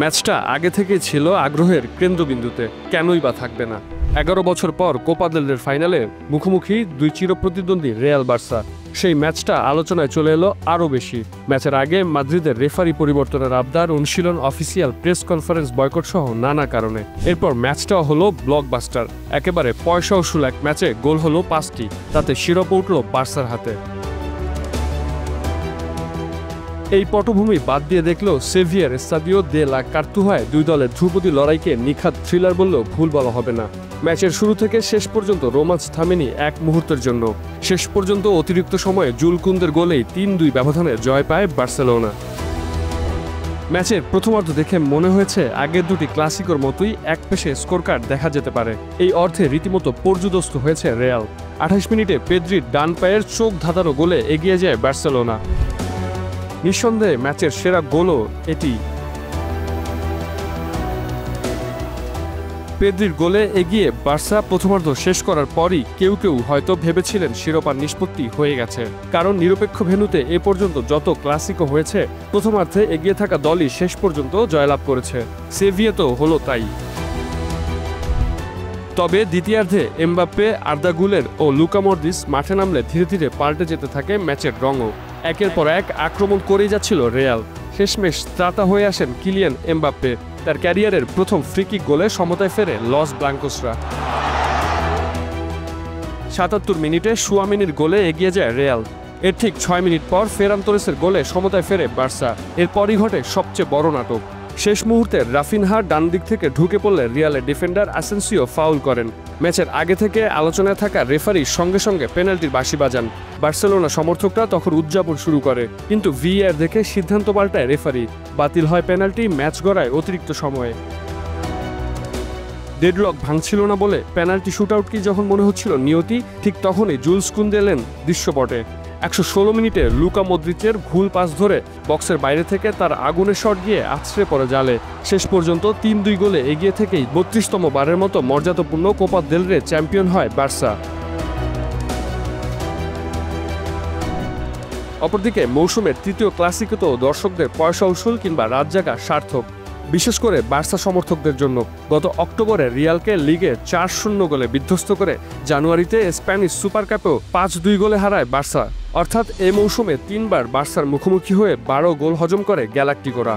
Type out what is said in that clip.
ম্যাচটা আগে থেকেই ছিল আগ্রহের কেন্দ্রবিন্দুতে, কেনই বা থাকবে না। 11 বছর পর কোপা দেল রের ফাইনালে মুখোমুখি দুই চিরপ্রতিদ্বন্দ্বী রিয়াল বার্সা। সেই ম্যাচটা আলোচনায় চলে এলো আরও বেশি। ম্যাচের আগে মাদ্রিদের রেফারি পরিবর্তনের আবদার, অনুশীলন, অফিসিয়াল প্রেস কনফারেন্স বয়কট সহ নানা কারণে। এরপর ম্যাচটাও হলো ব্লকবাস্টার। একেবারে পয়সা উসুল এক ম্যাচে গোল হলো 5টি, তাতে শিরোপা উঠল বার্সার হাতে। এই পটভূমি বাদ দিয়ে দেখলেও সেভিয়ার এস্তাদিও দে লা কার্তুহায় দুই দলের ধ্রুপদী লড়াইকে নিখাত থ্রিলার বললেও ভুল বলা হবে না। ম্যাচের শুরু থেকে শেষ পর্যন্ত রোমাঞ্চ থামেনি এক মুহূর্তের জন্য। শেষ পর্যন্ত অতিরিক্ত সময়ে জুল কুন্দের গোলেই 3-2 ব্যবধানে জয় পায় বার্সেলোনা। ম্যাচের প্রথমার্ধ দেখে মনে হয়েছে আগের দুটি ক্লাসিকোর মতোই এক পেশে স্কোর কার্ড দেখা যেতে পারে। এই অর্থে রীতিমতো পর্যুদস্ত হয়েছে রিয়াল। 28 মিনিটে পেদ্রির ডান পায়ের চোখ ধাঁধানো গোলে এগিয়ে যায় বার্সেলোনা। নিঃসন্দেহে ম্যাচের সেরা গোলও এটি। পেদ্রির গোলে এগিয়ে বার্সা প্রথমার্ধ শেষ করার পরই কেউ কেউ হয়তো ভেবেছিলেন শিরোপার নিষ্পত্তি হয়ে গেছে, কারণ নিরপেক্ষ ভেন্যুতে এ পর্যন্ত যত ক্লাসিকো হয়েছে প্রথমার্ধে এগিয়ে থাকা দলই শেষ পর্যন্ত জয়লাভ করেছে। সেভিয়াতেও হলো তাই। তবে দ্বিতীয়ার্ধে এমবাপ্পে, আর্দা গুলের ও লুকা মডরিচ মাঠে নামলে ধীরে ধীরে পাল্টে যেতে থাকে ম্যাচের রঙও। একের পর এক আক্রমণ করেই যাচ্ছিল রিয়াল। শেষমেশ ত্রাতা হয়ে আসেন কিলিয়ান এমবাপ্পে। তার ক্যারিয়ারের প্রথম ফ্রিকিক গোলে সমতায় ফেরে লস ব্লাঙ্কোসরা। 77 মিনিটে সুয়ামিনির গোলে এগিয়ে যায় রিয়াল। এর ঠিক 6 মিনিট পর ফেরান তোরেসের গোলে সমতায় ফেরে বার্সা। এরপরই ঘটে সবচেয়ে বড় নাটক। শেষ মুহূর্তে রাফিনহা ডান দিক থেকে ঢুকে পড়লে রিয়ালের ডিফেন্ডার অ্যাসেন্সিও ফাউল করেন। ম্যাচের আগে থেকে আলোচনায় থাকা রেফারি সঙ্গে সঙ্গে পেনাল্টির বাঁশি বাজান। বার্সেলোনা সমর্থকরা তখন উদযাপন শুরু করে, কিন্তু ভিএআর দেখে সিদ্ধান্ত পাল্টায় রেফারি। বাতিল হয় পেনাল্টি, ম্যাচ গড়ায় অতিরিক্ত সময়ে। ডেডলক ভাঙছিল না বলে পেনাল্টি শুটআউট কি যখন মনে হচ্ছিল নিয়তি, ঠিক তখনই জুলস কুন্দে এলেন দৃশ্যপটে। 116 মিনিটে লুকা মদ্রিচের ভুল পাস ধরে বক্সের বাইরে থেকে তার আগুনের শট গিয়ে আছড়ে পড়ে জালে। শেষ পর্যন্ত 3-2 গোলে এগিয়ে থেকেই 32তম বারের মতো মর্যাদাপূর্ণ কোপা দেল রে চ্যাম্পিয়ন হয় বার্সা। অপরদিকে মৌসুমের তৃতীয় ক্লাসিকোতেও দর্শকদের পয়সা উসুল কিংবা রাত জাগা সার্থক, বিশেষ করে বার্সা সমর্থকদের জন্য। গত অক্টোবরে রিয়ালকে লিগে 4-0 গোলে বিধ্বস্ত করে জানুয়ারিতে স্প্যানিশ সুপার কাপেও 5-2 গোলে হারায় বার্সা। অর্থাৎ এ মৌসুমে 3বার বার্সার মুখোমুখি হয়ে 12 গোল হজম করে গ্যালাক্টিকোরা।